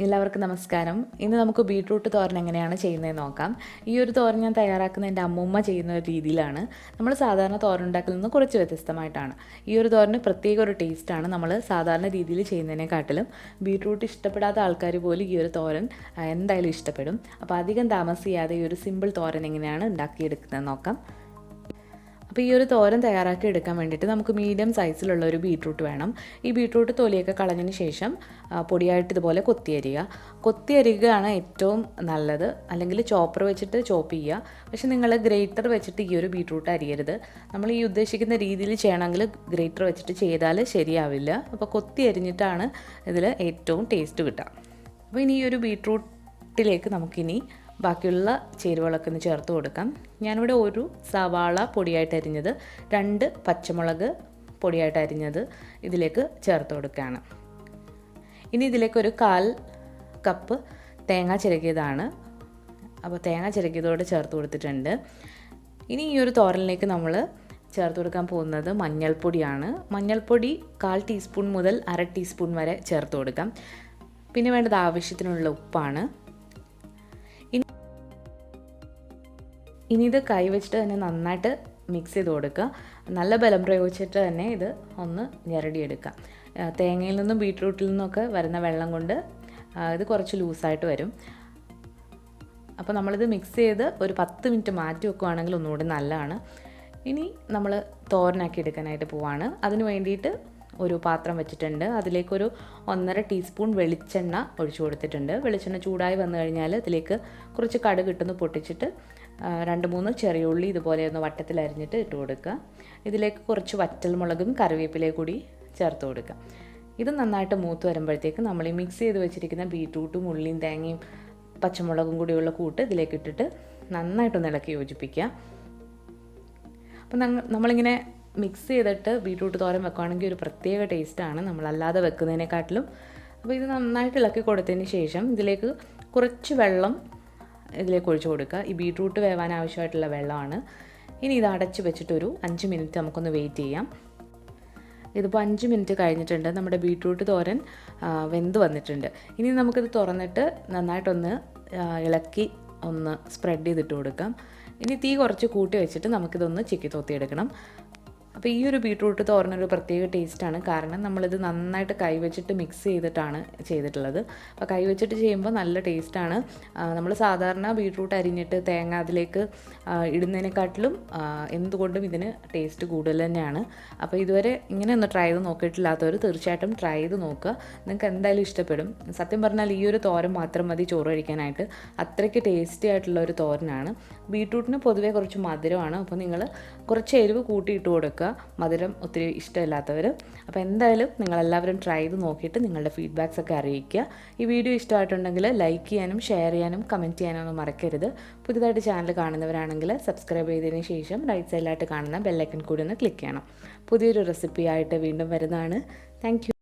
എല്ലാവർക്കും നമസ്കാരം. ഇന്ന് നമുക്ക് ബീട്രൂട്ട് തോരൻ എങ്ങനെയാണ് ചെയ്യുന്നതെന്ന് നോക്കാം. ഈ ഒരു തോരൻ ഞാൻ തയ്യാറാക്കുന്ന എൻ്റെ അമ്മൂമ്മ ചെയ്യുന്ന ഒരു രീതിയിലാണ്. നമ്മൾ സാധാരണ തോരൻ ഉണ്ടാക്കലിൽ നിന്ന് കുറച്ച് വ്യത്യസ്തമായിട്ടാണ്. ഈ ഒരു തോരന് പ്രത്യേക ഒരു ടേസ്റ്റാണ് നമ്മൾ സാധാരണ രീതിയിൽ ചെയ്യുന്നതിനെക്കാട്ടിലും. ബീട്രൂട്ട് ഇഷ്ടപ്പെടാത്ത ആൾക്കാർ പോലും ഈ ഒരു തോരൻ എന്തായാലും ഇഷ്ടപ്പെടും. അപ്പോൾ അധികം താമസിയാതെ ഈ ഒരു സിമ്പിൾ തോരൻ എങ്ങനെയാണ് ഉണ്ടാക്കിയെടുക്കുന്നത് നോക്കാം. അപ്പോൾ ഈ ഒരു തോരൻ തയ്യാറാക്കി എടുക്കാൻ വേണ്ടിയിട്ട് നമുക്ക് മീഡിയം സൈസിലുള്ള ഒരു ബീട്രൂട്ട് വേണം. ഈ ബീട്രൂട്ട് തൊലിയൊക്കെ കളഞ്ഞതിന് ശേഷം പൊടിയായിട്ട് ഇതുപോലെ കൊത്തിയരികയാണ് ഏറ്റവും നല്ലത്. അല്ലെങ്കിൽ ചോപ്പർ വെച്ചിട്ട് ചോപ്പ് ചെയ്യുക. പക്ഷേ നിങ്ങൾ ഗ്രേറ്റർ വെച്ചിട്ട് ഈ ഒരു ബീട്രൂട്ട് അരിയരുത്. നമ്മൾ ഈ ഉദ്ദേശിക്കുന്ന രീതിയിൽ ചെയ്യണമെങ്കിൽ ഗ്രേറ്റർ വെച്ചിട്ട് ചെയ്താൽ ശരിയാവില്ല. അപ്പോൾ കൊത്തി അരിഞ്ഞിട്ടാണ് ഇതിൽ ഏറ്റവും ടേസ്റ്റ് കിട്ടുക. അപ്പോൾ ഇനി ഈ ഒരു ബീട്രൂട്ടിലേക്ക് നമുക്കിനി ബാക്കിയുള്ള ചേരുവകളൊക്കെ ഒന്ന് ചേർത്ത് കൊടുക്കാം. ഞാനിവിടെ ഒരു സവാള പൊടിയായിട്ട് അരിഞ്ഞത്, 2 പച്ചമുളക് പൊടിയായിട്ട് അരിഞ്ഞത് ഇതിലേക്ക് ചേർത്ത് കൊടുക്കുകയാണ്. ഇനി ഇതിലേക്ക് ഒരു 1/4 കപ്പ് തേങ്ങ ചിരകിയതാണ്. അപ്പോൾ തേങ്ങ ചിരകിയതോടെ ചേർത്ത് കൊടുത്തിട്ടുണ്ട്. ഇനി ഈ ഒരു തോരനിലേക്ക് നമ്മൾ ചേർത്ത് കൊടുക്കാൻ പോകുന്നത് മഞ്ഞൾപ്പൊടിയാണ്. മഞ്ഞൾപ്പൊടി 1/4 ടീസ്പൂൺ മുതൽ 1/2 ടീസ്പൂൺ വരെ ചേർത്ത് കൊടുക്കാം. പിന്നെ വേണ്ടത് ആവശ്യത്തിനുള്ള ഉപ്പാണ്. ഇനി ഇത് കൈ വെച്ചിട്ട് തന്നെ നന്നായിട്ട് മിക്സ് ചെയ്ത് കൊടുക്കുക. നല്ല ബലം പ്രയോഗിച്ചിട്ട് തന്നെ ഇത് ഒന്ന് ഞെരടിയെടുക്കുക. തേങ്ങയിൽ നിന്നും ബീട്രൂട്ടിൽ നിന്നൊക്കെ വരുന്ന വെള്ളം കൊണ്ട് ഇത് കുറച്ച് ലൂസായിട്ട് വരും. അപ്പോൾ നമ്മളിത് മിക്സ് ചെയ്ത് ഒരു 10 മിനിറ്റ് മാറ്റി വെക്കുകയാണെങ്കിൽ ഒന്നുകൂടി നല്ലതാണ്. ഇനി നമ്മൾ തോരനാക്കി എടുക്കാനായിട്ട് പോവാണ്. അതിന് വേണ്ടിയിട്ട് ഒരു പാത്രം വെച്ചിട്ടുണ്ട്. അതിലേക്കൊരു 1.5 ടീസ്പൂൺ വെളിച്ചെണ്ണ ഒഴിച്ചു കൊടുത്തിട്ടുണ്ട്. വെളിച്ചെണ്ണ ചൂടായി വന്നു കഴിഞ്ഞാൽ ഇതിലേക്ക് കുറച്ച് കടുക് ഇട്ടൊന്ന് പൊട്ടിച്ചിട്ട് 2-3 ചെറിയ ഉള്ളി ഇതുപോലെ ഒന്ന് വട്ടത്തിൽ അരിഞ്ഞിട്ട് ഇട്ട് കൊടുക്കുക. ഇതിലേക്ക് കുറച്ച് വറ്റൽമുളകും കറിവേപ്പിലയും കൂടി ചേർത്ത് കൊടുക്കുക. ഇത് നന്നായിട്ട് മൂത്ത് വരുമ്പോഴത്തേക്ക് നമ്മൾ ഈ മിക്സ് ചെയ്ത് വെച്ചിരിക്കുന്ന ബീട്രൂട്ടും ഉള്ളിയും തേങ്ങയും പച്ചമുളകും കൂടിയുള്ള കൂട്ട് ഇതിലേക്ക് ഇട്ടിട്ട് നന്നായിട്ടൊന്ന് ഇളക്കി യോജിപ്പിക്കുക. അപ്പം നമ്മളിങ്ങനെ മിക്സ് ചെയ്തിട്ട് ബീട്രൂട്ട് തോരൻ വെക്കുകയാണെങ്കിൽ ഒരു പ്രത്യേക ടേസ്റ്റാണ് നമ്മളല്ലാതെ വെക്കുന്നതിനെക്കാട്ടിലും. അപ്പോൾ ഇത് നന്നായിട്ട് ഇളക്കി കൊടുത്തതിന് ശേഷം ഇതിലേക്ക് കുറച്ച് വെള്ളം ഇതിലേക്ക് ഒഴിച്ച് കൊടുക്കുക. ഈ ബീട്രൂട്ട് വേവാൻ ആവശ്യമായിട്ടുള്ള വെള്ളമാണ്. ഇനി ഇത് അടച്ച് വെച്ചിട്ടൊരു 5 മിനിറ്റ് നമുക്കൊന്ന് വെയിറ്റ് ചെയ്യാം. ഇതിപ്പോൾ 5 മിനിറ്റ് കഴിഞ്ഞിട്ടുണ്ട്. നമ്മുടെ ബീട്രൂട്ട് തോരൻ വെന്ത് വന്നിട്ടുണ്ട്. ഇനി നമുക്കിത് തുറന്നിട്ട് നന്നായിട്ടൊന്ന് ഇളക്കി ഒന്ന് സ്പ്രെഡ് ചെയ്തിട്ട് കൊടുക്കാം. ഇനി തീ കുറച്ച് കൂട്ടി വെച്ചിട്ട് നമുക്കിതൊന്ന് ചിക്കി തോത്തിയെടുക്കണം. അപ്പോൾ ഈ ഒരു ബീട്രൂട്ട് തോരനൊരു പ്രത്യേക ടേസ്റ്റാണ്. കാരണം നമ്മളിത് നന്നായിട്ട് കൈവച്ചിട്ട് മിക്സ് ചെയ്തിട്ടാണ് ചെയ്തിട്ടുള്ളത്. അപ്പോൾ കൈവച്ചിട്ട് ചെയ്യുമ്പോൾ നല്ല ടേസ്റ്റാണ്. നമ്മൾ സാധാരണ ബീട്രൂട്ട് അരിഞ്ഞിട്ട് തേങ്ങ അതിലേക്ക് ഇടുന്നതിനെക്കാട്ടിലും എന്തുകൊണ്ടും ഇതിന് ടേസ്റ്റ് കൂടുതൽ തന്നെയാണ്. അപ്പോൾ ഇതുവരെ ഇങ്ങനെ ഒന്ന് ട്രൈ ചെയ്ത് നോക്കിയിട്ടില്ലാത്തവർ തീർച്ചയായിട്ടും ട്രൈ ചെയ്ത് നോക്കുക. നിങ്ങൾക്ക് എന്തായാലും ഇഷ്ടപ്പെടും. സത്യം പറഞ്ഞാൽ ഈ ഒരു തോരൻ മാത്രം മതി ചോറ് കഴിക്കാനായിട്ട്. അത്രയ്ക്ക് ടേസ്റ്റി ആയിട്ടുള്ള ഒരു തോരനാണ്. ബീട്രൂട്ടിന് പൊതുവേ കുറച്ച് മധുരമാണ്. അപ്പോൾ നിങ്ങൾ കുറച്ച് എരിവ് കൂട്ടിയിട്ട് കൊടുക്കുക, മധുരം ഒത്തിരി ഇഷ്ടമില്ലാത്തവർ. അപ്പോൾ എന്തായാലും നിങ്ങളെല്ലാവരും ട്രൈ ചെയ്ത് നോക്കിയിട്ട് നിങ്ങളുടെ ഫീഡ്ബാക്സ് ഒക്കെ അറിയിക്കുക. ഈ വീഡിയോ ഇഷ്ടമായിട്ടുണ്ടെങ്കിൽ ലൈക്ക് ചെയ്യാനും ഷെയർ ചെയ്യാനും കമൻറ്റ് ചെയ്യാനും ഒന്നും മറക്കരുത്. പുതിയതായിട്ട് ചാനൽ കാണുന്നവരാണെങ്കിൽ സബ്സ്ക്രൈബ് ചെയ്തതിന് ശേഷം റൈറ്റ് സൈഡിലായിട്ട് കാണുന്ന ബെല്ലൈക്കൺ കൂടി ഒന്ന് ക്ലിക്ക് ചെയ്യണം. പുതിയൊരു റെസിപ്പി ആയിട്ട് വീണ്ടും വരുന്നതാണ്. Thank you.